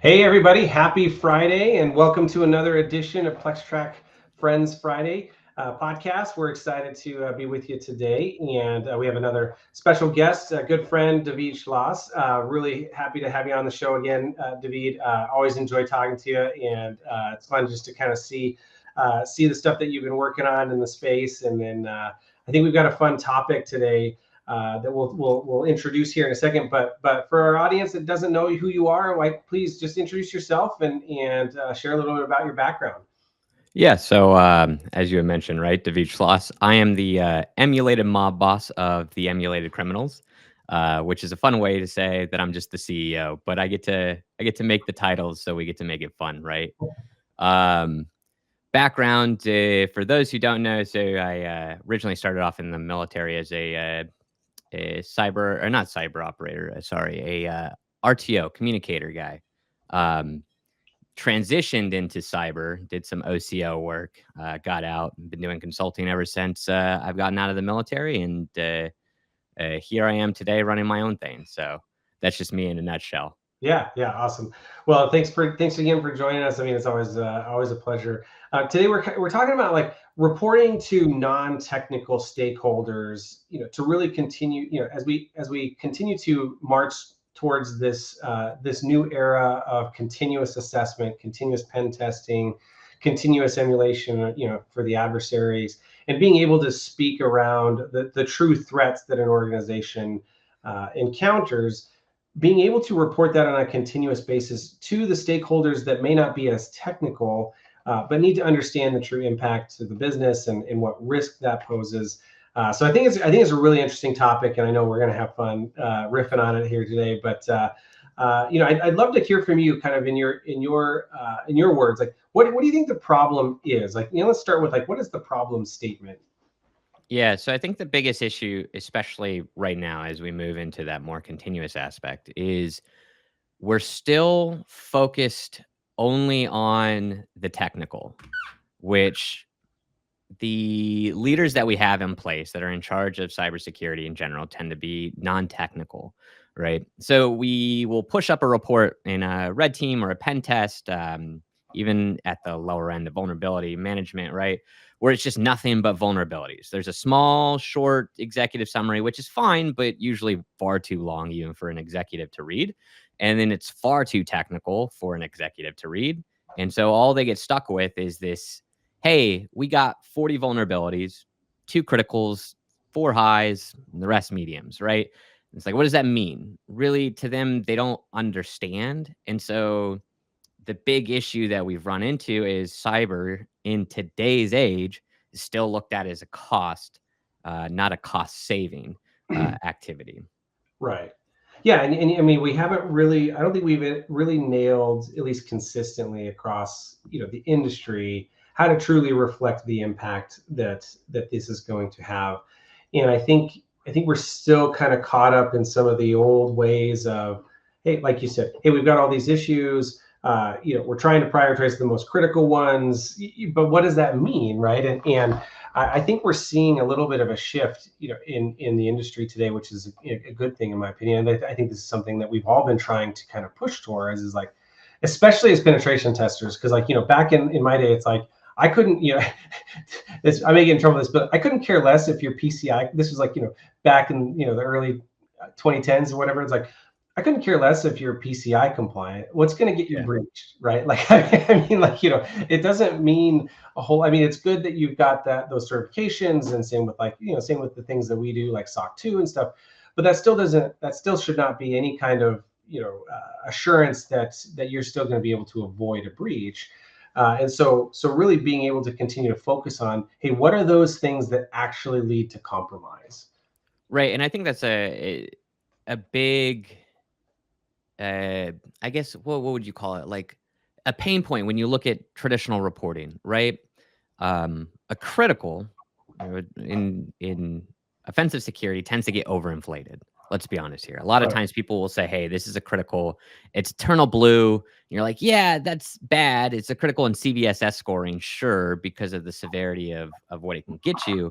Hey, everybody, happy Friday, and welcome to another edition of PlexTrack Friends Friday podcast. We're excited to be with you today, and we have another special guest, a good friend, Dahvid Schloss. Really happy to have you on the show again, David. Always enjoy talking to you, and it's fun just to kind of see the stuff that you've been working on in the space. And then I think we've got a fun topic today that we'll introduce here in a second. But for our audience that doesn't know who you are, like, please just introduce yourself and share a little bit about your background. Yeah, so as you had mentioned, right, Dahvid Schloss, I am the emulated mob boss of the emulated criminals, which is a fun way to say that I'm just the CEO. But I get to make the titles, so we get to make it fun, right? Um, Background for those who don't know, so I originally started off in the military as a cyber or not cyber operator, sorry, a RTO communicator guy. Um, Transitioned into cyber, did some OCO work, got out, been doing consulting ever since I've gotten out of the military, and here I am today running my own thing. So that's just me in a nutshell. Yeah, awesome. Well, thanks again for joining us. I mean, it's always a pleasure. Today we're talking about like reporting to non-technical stakeholders, to really continue, as we continue to march towards this new era of continuous assessment, continuous pen testing, continuous emulation, for the adversaries, and being able to speak around the true threats that an organization encounters, being able to report that on a continuous basis to the stakeholders that may not be as technical, but need to understand the true impact to the business and what risk that poses. So I think it's a really interesting topic, and I know we're going to have fun riffing on it here today. But I'd love to hear from you, kind of in your words, like what do you think the problem is? Like, let's start with, like, what is the problem statement? Yeah, so I think the biggest issue, especially right now as we move into that more continuous aspect, is we're still focused only on the technical, which the leaders that we have in place that are in charge of cybersecurity in general tend to be non-technical, right? So we will push up a report in a red team or a pen test, even at the lower end of vulnerability management, right? Where it's just nothing but vulnerabilities. There's a small, short executive summary, which is fine, but usually far too long, even for an executive to read. And then it's far too technical for an executive to read. And so all they get stuck with is this: hey, we got 40 vulnerabilities, 2 criticals, 4 highs, and the rest mediums, right? It's like, what does that mean? Really, to them, they don't understand. And so the big issue that we've run into is cyber in today's age is still looked at as a cost, not a cost saving activity. Right. Yeah, and I mean, we haven't really, I don't think we've really nailed, at least consistently across, the industry, how to truly reflect the impact that this is going to have. And I think we're still kind of caught up in some of the old ways of, hey, like you said, hey, we've got all these issues. We're trying to prioritize the most critical ones, but what does that mean, right? And I think we're seeing a little bit of a shift, in the industry today, which is a good thing in my opinion. And I think this is something that we've all been trying to kind of push towards, is like, especially as penetration testers, because, like, back in my day, it's like I couldn't, I may get in trouble with this, but I couldn't care less if your PCI. This was like, back in, the early 2010s or whatever. It's like, I couldn't care less if you're PCI compliant. What's going to get you Yeah. breached, right? Like, I mean, like, it doesn't mean a whole. I mean, it's good that you've got those certifications, and same with, like, same with the things that we do, like SOC 2 and stuff. But that still should not be any kind of, assurance that you're still going to be able to avoid a breach. And so really being able to continue to focus on, hey, what are those things that actually lead to compromise? Right. And I think that's a big, I guess, what would you call it? Like a pain point when you look at traditional reporting, right? A critical in offensive security tends to get overinflated. Let's be honest here. A lot of Right. times people will say, "Hey, this is a critical. It's eternal blue." And you're like, "Yeah, that's bad. It's a critical in CVSS scoring, sure, because of the severity of what it can get you.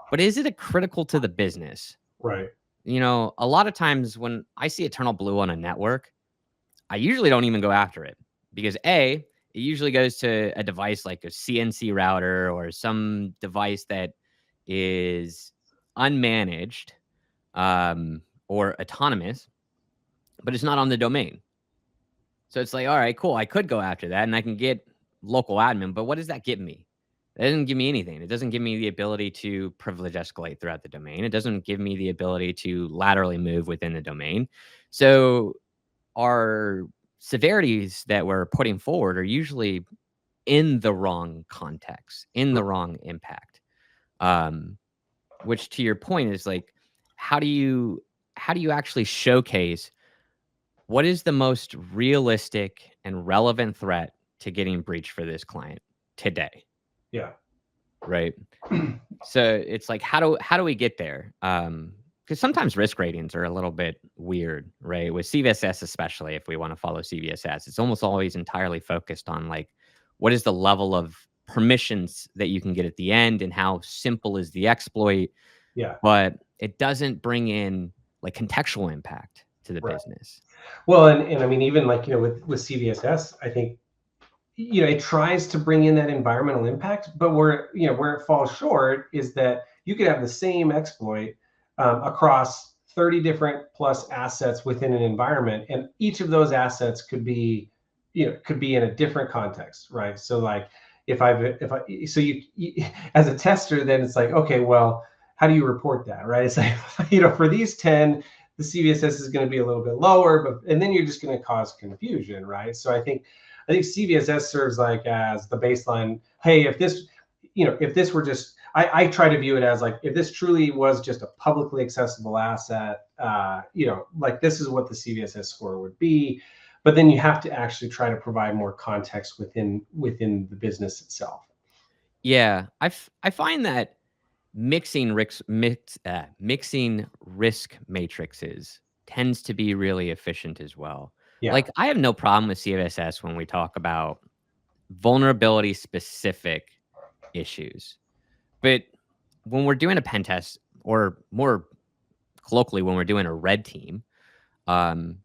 But is it a critical to the business?" Right. A lot of times when I see eternal blue on a network, I usually don't even go after it because it usually goes to a device like a CNC router or some device that is unmanaged, or autonomous, but it's not on the domain. So it's like, all right, cool. I could go after that and I can get local admin, but what does that give me? It doesn't give me anything. It doesn't give me the ability to privilege escalate throughout the domain. It doesn't give me the ability to laterally move within the domain. So our severities that we're putting forward are usually in the wrong context, in the wrong impact. Um, which to your point is like, how do you actually showcase what is the most realistic and relevant threat to getting breached for this client today, Yeah. right? So it's like, how do we get there? Because sometimes risk ratings are a little bit weird, right? With CVSS, especially if we want to follow CVSS, it's almost always entirely focused on like, what is the level of permissions that you can get at the end and how simple is the exploit, Yeah. but it doesn't bring in like contextual impact to the Right. business. Well, and I mean, even like, with CVSS, I think, it tries to bring in that environmental impact, but where it falls short is that you could have the same exploit across 30 different plus assets within an environment, and each of those assets could be in a different context, right? So like, if I so you as a tester, then it's like, okay, well, how do you report that, right? It's like, for these 10, the CVSS is going to be a little bit lower, and then you're just going to cause confusion, right? So I think CVSS serves like as the baseline. Hey, if this were just, I try to view it as like, if this truly was just a publicly accessible asset, like this is what the CVSS score would be. But then you have to actually try to provide more context within the business itself. Yeah, I find that mixing risk matrices tends to be really efficient as well. Yeah, Like, I have no problem with CVSS when we talk about vulnerability specific issues, but when we're doing a pen test, or more colloquially, when we're doing a red team, um,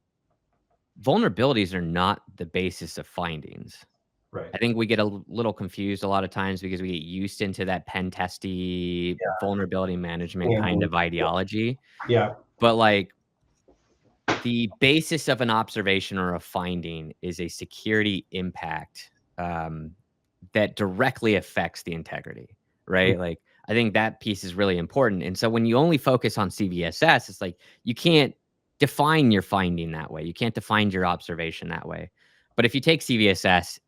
vulnerabilities are not the basis of findings. right. I think we get a little confused a lot of times because we get used into that pen testy vulnerability management Yeah, kind of ideology. yeah, But like, the basis of an observation or a finding is a security impact, um, that directly affects the integrity, right? Like, I think that piece is really important. And so when you only focus on CVSS, it's like you can't define your finding that way. You can't define your observation that way. But if you take CVSS,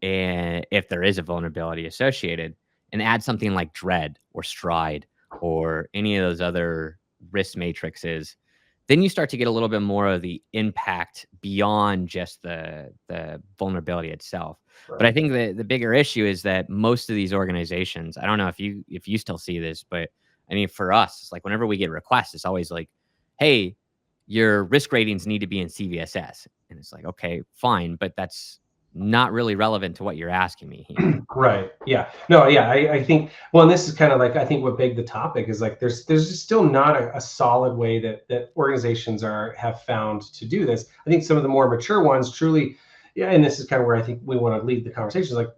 and if there is a vulnerability associated, and add something like Dread or Stride or any of those other risk matrices, then you start to get a little bit more of the impact beyond just the vulnerability itself. But I right. think the bigger issue is that most of these organizations, I don't know if you still see this, but I mean, for us, it's like whenever we get requests, it's always like, hey, your risk ratings need to be in CVSS. And it's like, okay, fine, but that's not really relevant to what you're asking me here. Right. Yeah. No, yeah. I think, well, and this is kind of like, I think what begged the topic is like, there's just still not a solid way that organizations have found to do this. I think some of the more mature ones truly, yeah, and this is kind of where I think we want to lead the conversation, is like,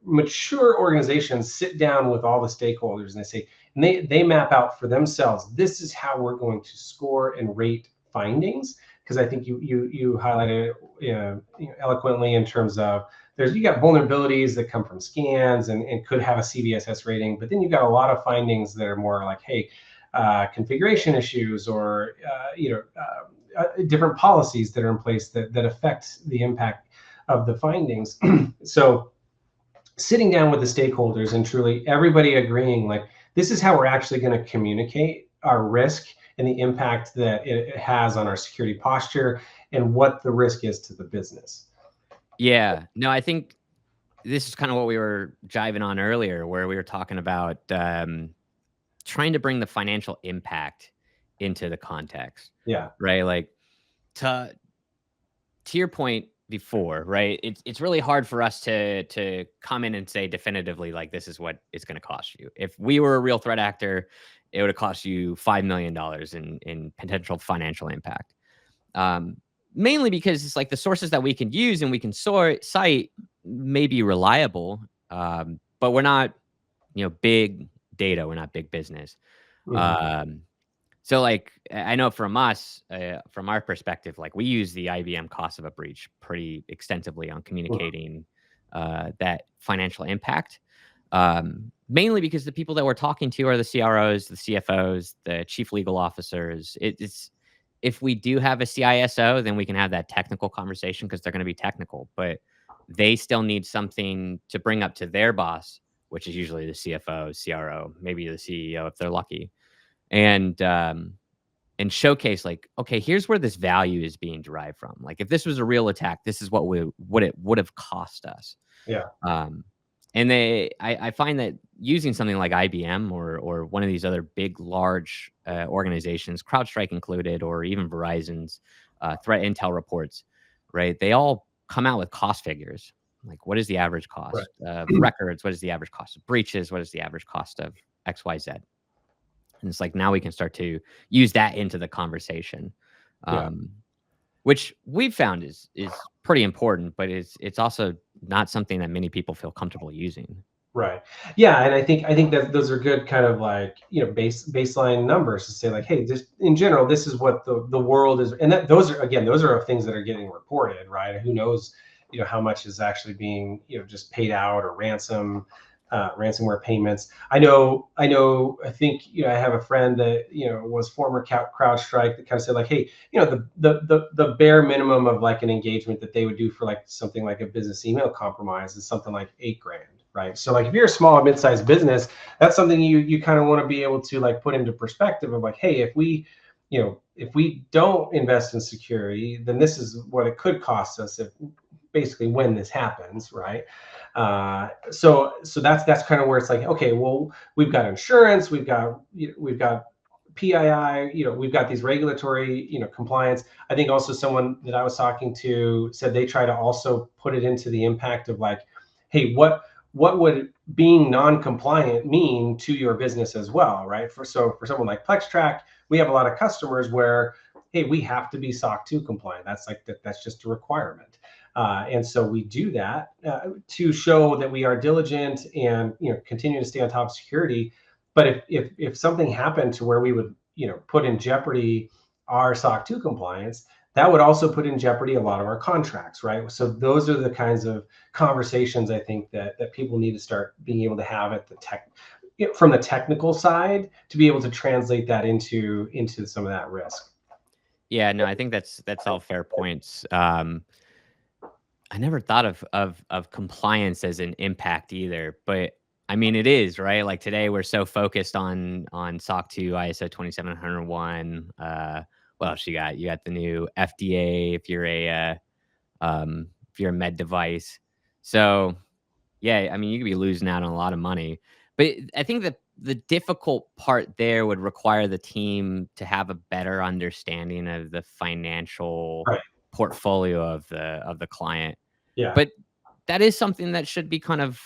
mature organizations sit down with all the stakeholders and they say, and they map out for themselves, this is how we're going to score and rate findings. Because I think you highlighted it, eloquently, in terms of, you got vulnerabilities that come from scans and could have a CVSS rating, but then you've got a lot of findings that are more like, hey, configuration issues, or different policies that are in place that affect the impact of the findings. So sitting down with the stakeholders and truly everybody agreeing, like, this is how we're actually going to communicate our risk and the impact that it has on our security posture and what the risk is to the business. Yeah. No, I think this is kind of what we were jiving on earlier, where we were talking about trying to bring the financial impact into the context, Yeah. right? Like, to your point before, right? It's really hard for us to come in and say definitively, like, this is what it's going to cost you. If we were a real threat actor, it would have cost you $5 million in potential financial impact. Um, mainly because it's like the sources that we can use and we can cite may be reliable, but we're not, big data. We're not big business. Mhm. Um, so like I know from us, from our perspective, like we use the IBM cost of a breach pretty extensively on Mhm. communicating that financial impact. Mainly because the people that we're talking to are the CROs, the CFOs, the chief legal officers. It's if we do have a CISO, then we can have that technical conversation because they're going to be technical, but they still need something to bring up to their boss, which is usually the CFO, CRO, maybe the CEO if they're lucky, and showcase like, okay, here's where this value is being derived from. Like, if this was a real attack, this is what it would have cost us. Yeah. Um, and I find that using something like IBM or one of these other big, large organizations, CrowdStrike included, or even Verizon's threat intel reports, right? They all come out with cost figures. Like, what is the average Right. cost of records? What is the average cost of breaches? What is the average cost of X, Y, Z? And it's like now we can start to use that into the conversation, Yeah. um, which we've found is pretty important, but it's also not something that many people feel comfortable using. Right. Yeah, and I think that those are good kind of like, baseline numbers to say like, hey, this in general, this is what the world is, and that those are again, those are things that are getting reported, right? Who knows, how much is actually being, just paid out, or ransomware payments. I think, I have a friend that, was former CrowdStrike, that kind of said like, hey, the bare minimum of like an engagement that they would do for like something like a business email compromise is something like 8 grand, right? So like if you're a small or mid-sized business, that's something you kind of want to be able to like put into perspective of like, hey, if we don't invest in security, then this is what it could cost us if basically when this happens, right? So that's kind of where it's like, okay, well, we've got insurance, we've got PII, we've got these regulatory, compliance. I think also someone that I was talking to said they try to also put it into the impact of like, hey, what would being non-compliant mean to your business as well, right? For someone like PlexTrack, we have a lot of customers where, hey, we have to be SOC 2 compliant. That's like that's just a requirement. And so we do that to show that we are diligent and continue to stay on top of security. But if something happened to where we would put in jeopardy our SOC 2 compliance, that would also put in jeopardy a lot of our contracts, right? So those are the kinds of conversations I think that people need to start being able to have at the from the technical side, to be able to translate that into some of that risk. Yeah, no, I think that's all fair points. I never thought of compliance as an impact either, but I mean it is, right? Like today we're so focused on SOC 2, ISO 27001. What else you got? You got the new FDA if you're a med device. So yeah, I mean you could be losing out on a lot of money. But I think that the difficult part there would require the team to have a better understanding of the financial Right. portfolio of the client, Yeah. but that is something that should be kind of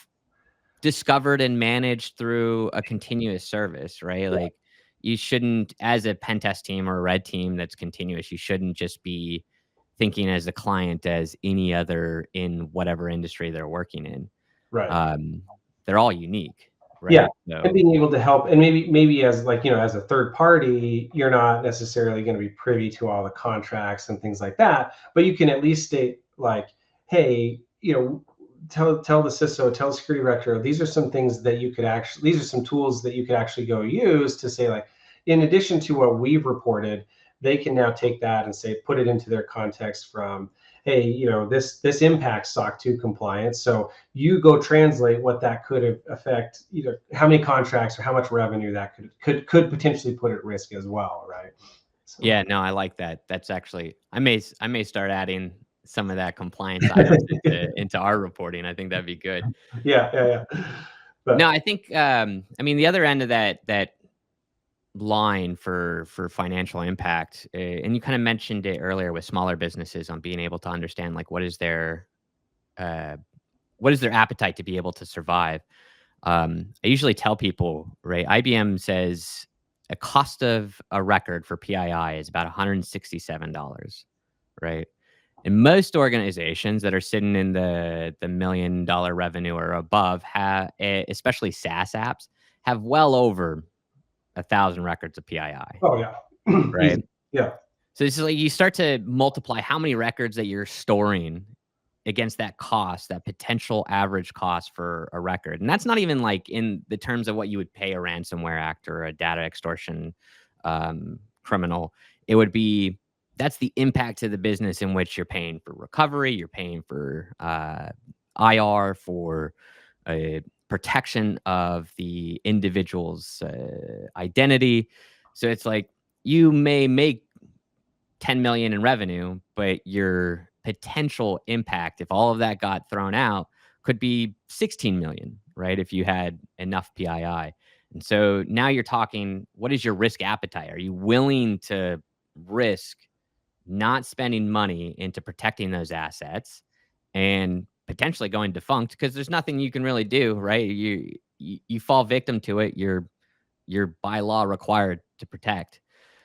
discovered and managed through a continuous service, right? Yeah. Like, you shouldn't, as a pen test team or a red team that's continuous, you shouldn't just be thinking as a client as any other in whatever industry they're working in. Right. Um, they're all unique, Yeah, right? and So being able to help, and maybe as like, as a third party, you're not necessarily going to be privy to all the contracts and things like that, but you can at least state like, hey, tell the CISO, tell the security director, these are some things that you could actually, these are some tools that you could actually go use to say like, in addition to what we've reported, they can now take that and say, put it into their context from, hey, this impacts SOC 2 compliance. So you go translate what that could affect, either how many contracts or how much revenue that could potentially put at risk as well, right? So yeah, no, I like that. That's actually I may start adding some of that compliance items into our reporting. I think that'd be good. yeah, yeah, yeah. No, But I think, I mean, the other end of that line for financial impact, and you kinda mentioned it earlier with smaller businesses on being able to understand, like, uh, what is their appetite to be able to survive. I usually tell people, right, IBM says a cost of a record for PII is about $167, right? And most organizations that are sitting in the $1 million revenue or above have, especially SaaS apps, have well over 1,000 records of PII, Oh yeah. right? Easy. Yeah. So it's like you start to multiply how many records that you're storing against that cost, that potential average cost for a record. And that's not even like in the terms of what you would pay a ransomware act or a data extortion criminal. It would be that's the impact to the business in which you're paying for recovery, you're paying for IR, for protection of the individual's identity. So it's like you may make 10 million in revenue, but your potential impact, if all of that got thrown out, could be 16 million, right? If you had enough PII. And so now you're talking, what is your risk appetite? Are you willing to risk not spending money into protecting those assets and potentially going defunct because there's nothing you can really do, right? You fall victim to it. You're by law required to protect.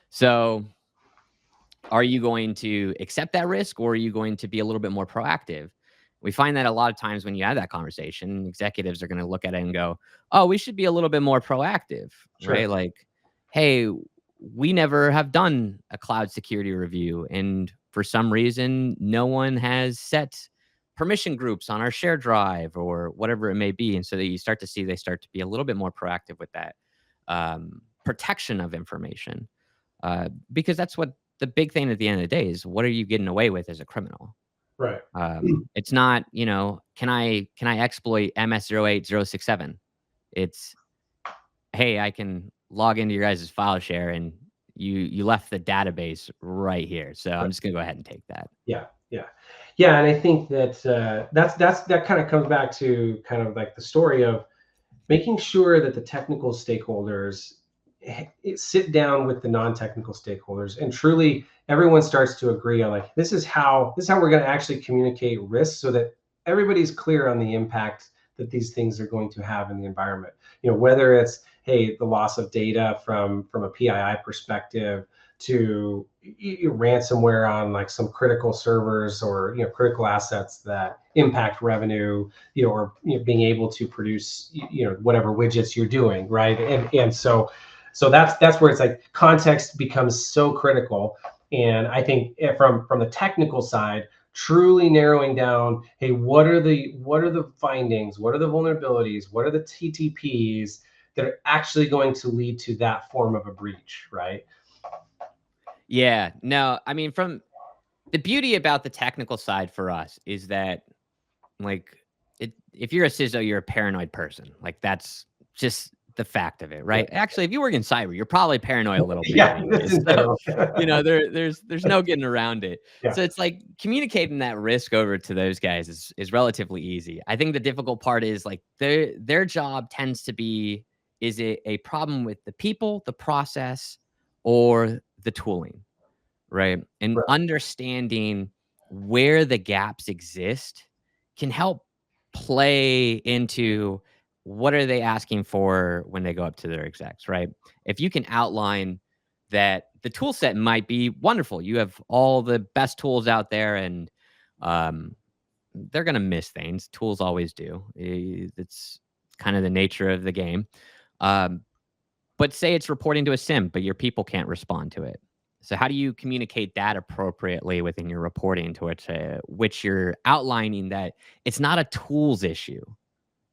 So are you going to accept that risk or are you going to be a little bit more proactive? We find that a lot of times when you have that conversation, executives are going to look at it and go, "Oh, we should be a little bit more proactive," right? Sure. Like, "Hey, we never have done a cloud security review and for some reason no one has set permission groups on our share drive or whatever it may be." And so that you start to see they start to be a little bit more proactive with that protection of information. Because that's what the big thing at the end of the day is, what are you getting away with as a criminal? Right. It's not, can I exploit MS08067? It's, hey, I can log into your guys' file share and you left the database right here. So I'm Right. just gonna go ahead and take that. Yeah. Yeah. Yeah. And I think that that kind of comes back to kind of like the story of making sure that the technical stakeholders sit down with the non-technical stakeholders and truly everyone starts to agree on like this is how we're going to actually communicate risks so that everybody's clear on the impact that these things are going to have in the environment. Whether it's, hey, the loss of data from a PII perspective, to ransomware on like some critical servers or critical assets that impact revenue, or being able to produce whatever widgets you're doing, right? And so that's where it's like context becomes so critical. And I think from the technical side, truly narrowing down, hey, what are the findings, what are the vulnerabilities, what are the TTPs that are actually going to lead to that form of a breach, right? Yeah, no, I mean, from the beauty about the technical side for us is that, like, if you're a CISO, you're a paranoid person. Like, that's just the fact of it, Yeah. right? Actually, if you work in cyber, you're probably paranoid a little bit Yeah, that's anyways. in So, general. there's no getting around it. Yeah. So it's like communicating that risk over to those guys is relatively easy. I think the difficult part is like their job tends to be, is it a problem with the people, the process, or the tooling? Right? And Right. understanding where the gaps exist can help play into what are they asking for when they go up to their execs, right? If you can outline that the tool set might be wonderful, you have all the best tools out there and um, they're going to miss things. Tools always do. It's kind of the nature of the game. Um, but say it's reporting to a SIM, but your people can't respond to it. So how do you communicate that appropriately within your reporting to which you're outlining that it's not a tools issue.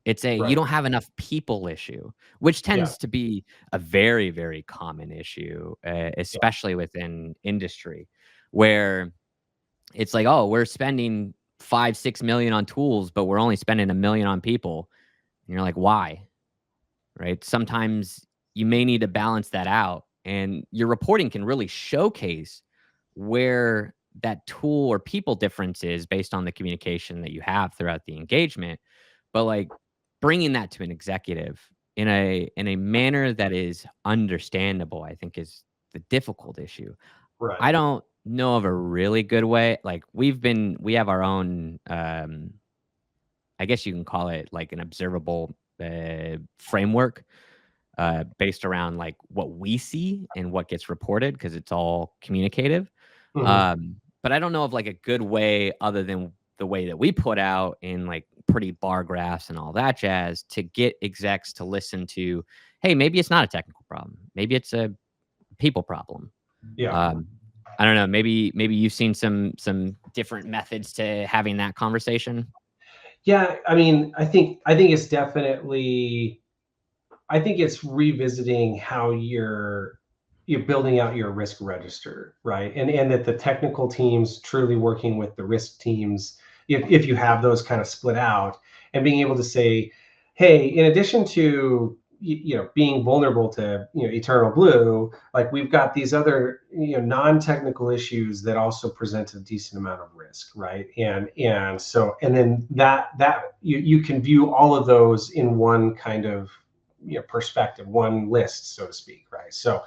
It's a you Right. don't have enough people issue, which Yeah. tends to be a very, very common issue, Yeah. especially within industry, where it's like, oh, we're spending 5-6 million on tools, but we're only spending 1 million on people. And you're like, why? Right? Sometimes you may need to balance that out, and your reporting can really showcase where that tool or people difference is based on the communication that you have throughout the engagement. But like bringing that to an executive in a manner that is understandable, I think is the difficult issue. Right. I don't know of a really good way. Like we have our own I guess you can call it like an observable framework based around like what we see and what gets reported because it's all communicative. Mhm. Um, but I don't know of like a good way other than the way that we put out in like pretty bar graphs and all that jazz to get execs to listen to, hey, maybe it's not a technical problem. Maybe it's a people problem. Yeah. I don't know. Maybe you've seen some different methods to having that conversation. Yeah. I mean, I think it's definitely, I think it's revisiting how you're building out your risk register, right? And that the technical teams truly working with the risk teams, if you have those kind of split out, and being able to say, hey, in addition to being vulnerable to eternal blue, like we've got these other non-technical issues that also present a decent amount of risk, right? And then that you can view all of those in one kind of perspective, one list, so to speak, right? So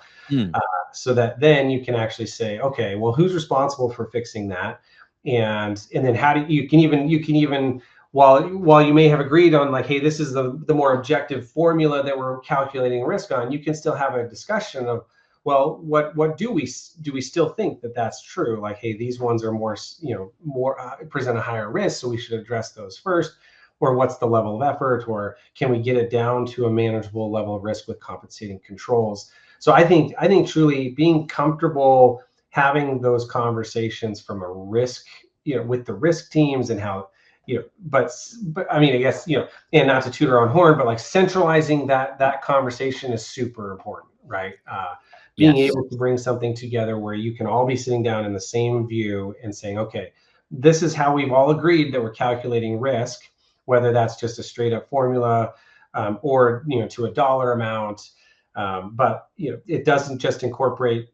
so that then you can actually say, okay, well, who's responsible for fixing that, and then how do you can even while you may have agreed on like, hey, this is the more objective formula that we're calculating risk on, you can still have a discussion of, well, what do we still think that that's true? Like, hey, these ones are more present a higher risk, so we should address those first. Or what's the level of effort, or can we get it down to a manageable level of risk with compensating controls? So I think truly being comfortable having those conversations from a risk, with the risk teams, and how, but I mean, I guess, and not to toot our own horn, but like centralizing that conversation is super important, right? Being Yes. able to bring something together where you can all be sitting down in the same view and saying, okay, this is how we've all agreed that we're calculating risk, whether that's just a straight up formula, or to a dollar amount, but it doesn't just incorporate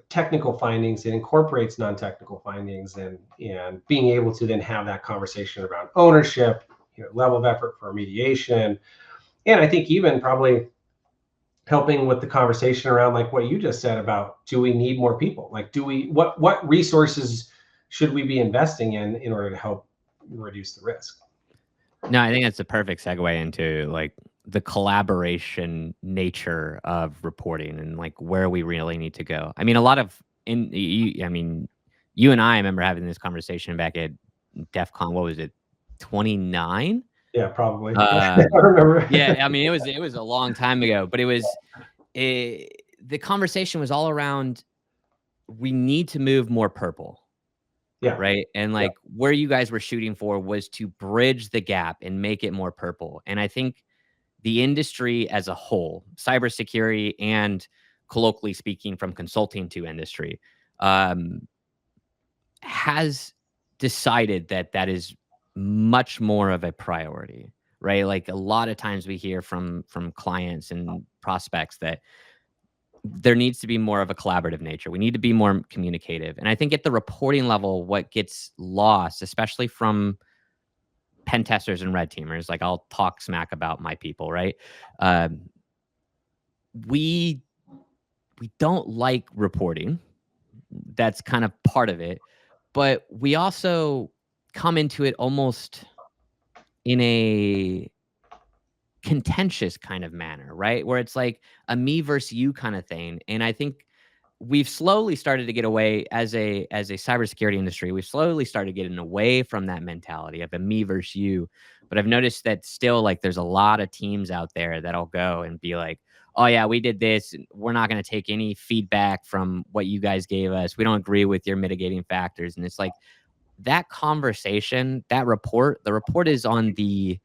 technical findings; it incorporates non-technical findings, and being able to then have that conversation around ownership, level of effort for remediation, and I think even probably helping with the conversation around like what you just said about, do we need more people? Like, what resources should we be investing in order to help reduce the risk? No, I think that's a perfect segue into like the collaboration nature of reporting and like where we really need to go. I mean, a lot of I mean, you and I remember having this conversation back at DEF CON. What was it, 29? Yeah, probably. I remember. Yeah, I mean, it was a long time ago, but the conversation was all around, we need to move more purple. Yeah. Right? And Yeah. like where you guys were shooting for was to bridge the gap and make it more purple. And I think the industry as a whole, cybersecurity and colloquially speaking from consulting to industry, has decided that that is much more of a priority, right? Like a lot of times we hear from clients and prospects that there needs to be more of a collaborative nature. We need to be more communicative. And I think at the reporting level, what gets lost, especially from pen testers and red teamers, like I'll talk smack about my people, right? We don't like reporting. That's kind of part of it. But we also come into it almost in a contentious kind of manner, right? Where it's like a me versus you kind of thing. And I think we've slowly started to get away as a cybersecurity industry. We've slowly started getting away from that mentality of a me versus you. But I've noticed that still, like, there's a lot of teams out there that'll go and be like, "Oh yeah, we did this. And we're not going to take any feedback from what you guys gave us. We don't agree with your mitigating factors." And it's like that conversation, that report. The report is on the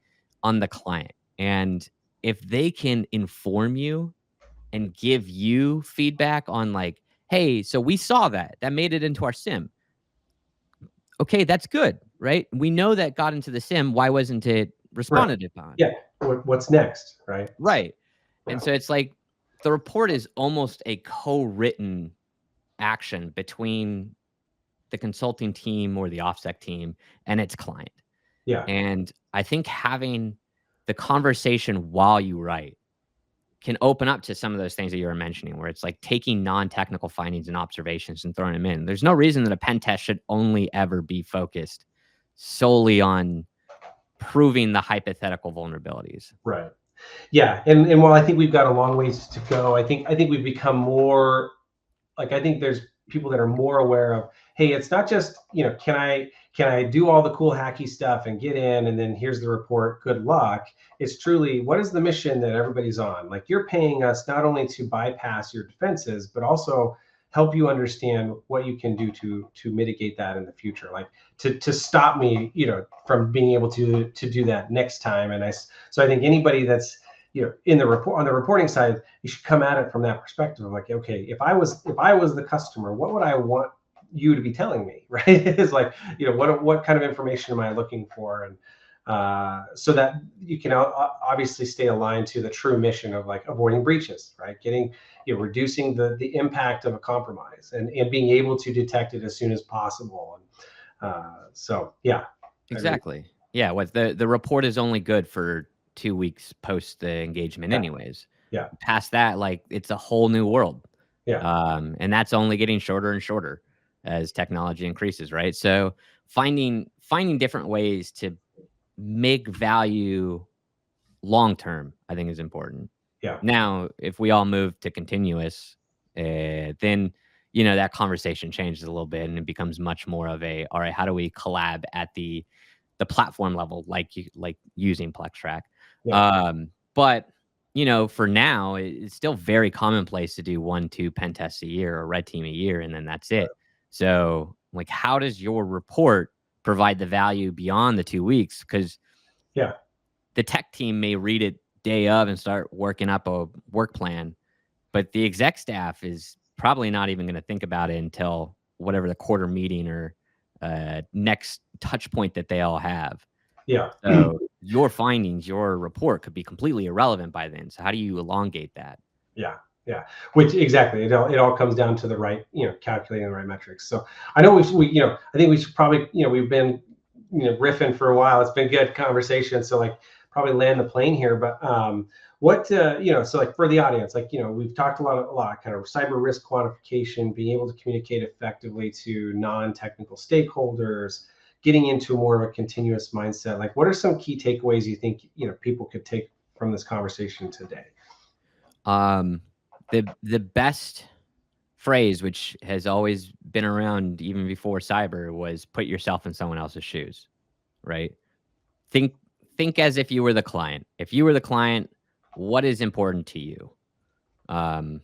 client, and if they can inform you and give you feedback on like, hey, so we saw that made it into our sim. Okay, that's good, right? We know that got into the sim. Why wasn't it Right. responded upon? Yeah. What's next, right? Right. Yeah. And so it's like the report is almost a co-written action between the consulting team or the OffSec team and its client. Yeah. And I think having the conversation while you write can open up to some of those things that you were mentioning, where it's like taking non-technical findings and observations and throwing them in. There's no reason that a pen test should only ever be focused solely on proving the hypothetical vulnerabilities. Right. Yeah. And while I think we've got a long ways to go, I think we've become more like, I think there's people that are more aware of, hey, it's not just, can I do all the cool hacky stuff and get in and then here's the report, good luck. It's truly, what is the mission that everybody's on? Like, you're paying us not only to bypass your defenses, but also help you understand what you can do to mitigate that in the future, like to stop me, from being able to do that next time. And so I think anybody that's, in the report, on the reporting side, you should come at it from that perspective of like, okay, if I was the customer, what would I want you to be telling me? Right? It's like, what kind of information am I looking for? And so that you can obviously stay aligned to the true mission of like avoiding breaches, right? Getting, reducing the impact of a compromise, and being able to detect it as soon as possible. And so, yeah. Exactly. Yeah. What the report is only good for 2 weeks post the engagement, anyways. Yeah. Past that, like, it's a whole new world. Yeah. And that's only getting shorter and shorter as technology increases, right? So finding different ways to make value long term, I think, is important. Yeah. Now, if we all move to continuous, then that conversation changes a little bit, and it becomes much more of a, all right, how do we collab at the platform level, like using PlexTrack. Yeah. But for now, it's still very commonplace to do 1-2 pen tests a year or red team a year, and then that's it. So, like, how does your report provide the value beyond the 2 weeks? Because Yeah. the tech team may read it day of and start working up a work plan, but the exec staff is probably not even going to think about it until whatever the quarter meeting or next touch point that they all have. Yeah. So your findings, your report could be completely irrelevant by then. So how do you elongate that? Yeah. Yeah. Which exactly, it all comes down to the right, calculating the right metrics. So I know I think we should probably, we've been, riffing for a while. It's been good conversation. So like, probably land the plane here, but what so like for the audience, like, we've talked a lot kind of cyber risk quantification, being able to communicate effectively to non-technical stakeholders, getting into more of a continuous mindset. Like, what are some key takeaways you think, people could take from this conversation today? The best phrase, which has always been around even before cyber, was put yourself in someone else's shoes, right? Think think as if you were the client. If you were the client, what is important to you? Um,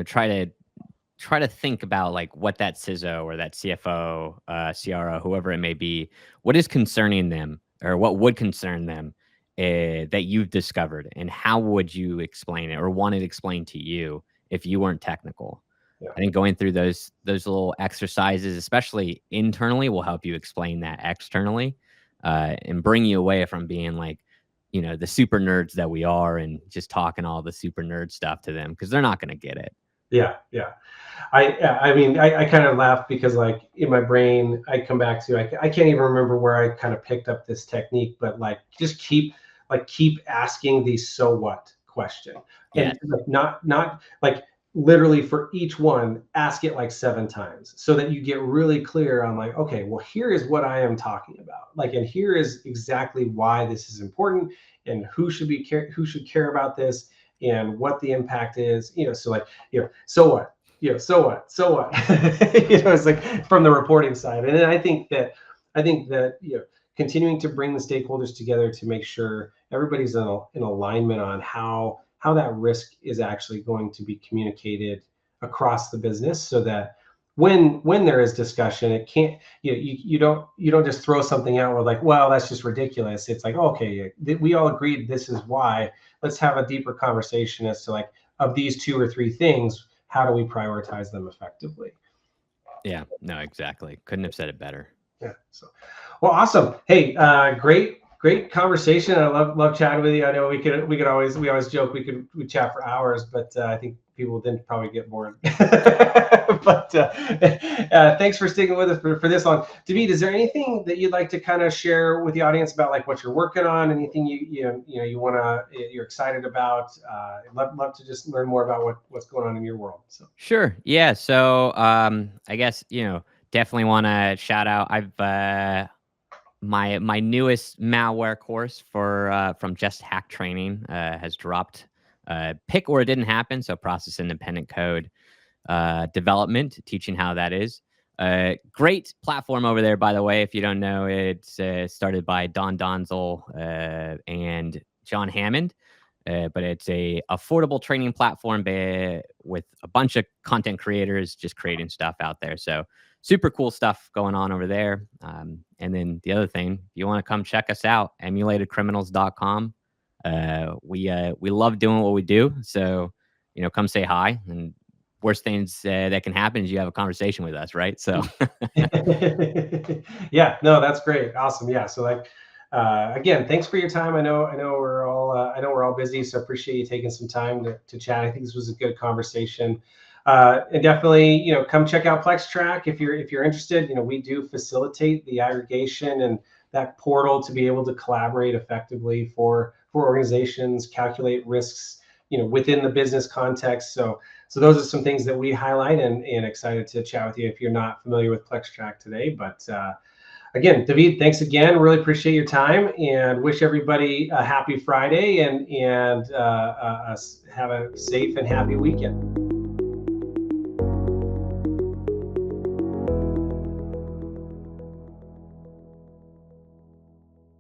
try to think about, like, what that CISO or that CFO, CRO, whoever it may be, what is concerning them, or what would concern them, that you've discovered, and how would you explain it or want it explained to you if you weren't technical? Yeah. I think going through those little exercises, especially internally, will help you explain that externally, and bring you away from being like, the super nerds that we are, and just talking all the super nerd stuff to them, because they're not going to get it. Yeah. Yeah. I mean, I kind of laugh because, like, in my brain, I come back to, I can't even remember where I kind of picked up this technique, but like, just keep asking the so what question. Yes. And like, not like, literally for each one, ask it like 7 times, so that you get really clear on like, okay, well, here is what I am talking about. Like, and here is exactly why this is important, and who should care about this, and what the impact is. So like, so what? So what? So what? It's like from the reporting side. And then I think that, continuing to bring the stakeholders together to make sure everybody's in alignment on how that risk is actually going to be communicated across the business, so that when there is discussion, it can't, you don't just throw something out with like, well, that's just ridiculous. It's like, okay, we all agreed this is why. Let's have a deeper conversation as to, like, of these 2 or 3 things, how do we prioritize them effectively? Yeah, no, exactly. Couldn't have said it better. Yeah. So, well, awesome. Hey, great conversation. I love chatting with you. I know we always joke we chat for hours, but I think people didn't probably get bored. But thanks for sticking with us for this long. Dahvid, is there anything that you'd like to kind of share with the audience about, like, what you're working on? Anything you're excited about? Love to just learn more about what's going on in your world. So Sure. Yeah. So, I guess, definitely want to shout out. I've my newest malware course from Just Hack Training has dropped. Pick or it didn't happen. So process independent code development, teaching how that is. Great platform over there, by the way. If you don't know, it's started by Don Donzel and John Hammond. But it's a affordable training platform with a bunch of content creators just creating stuff out there. So super cool stuff going on over there. And then the other thing, if you want to come check us out, emulatedcriminals.com. We love doing what we do. So, come say hi. And worst things that can happen is you have a conversation with us, right? So yeah, no, that's great. Awesome. Yeah. So like, again, thanks for your time. I know we're all busy, so appreciate you taking some time to chat. I think this was a good conversation. And definitely, come check out PlexTrack if you're interested. We do facilitate the aggregation and that portal to be able to collaborate effectively for organizations, calculate risks, within the business context. So those are some things that we highlight, and excited to chat with you if you're not familiar with PlexTrack today. But again, Dahvid, thanks again. Really appreciate your time, and wish everybody a happy Friday, and have a safe and happy weekend.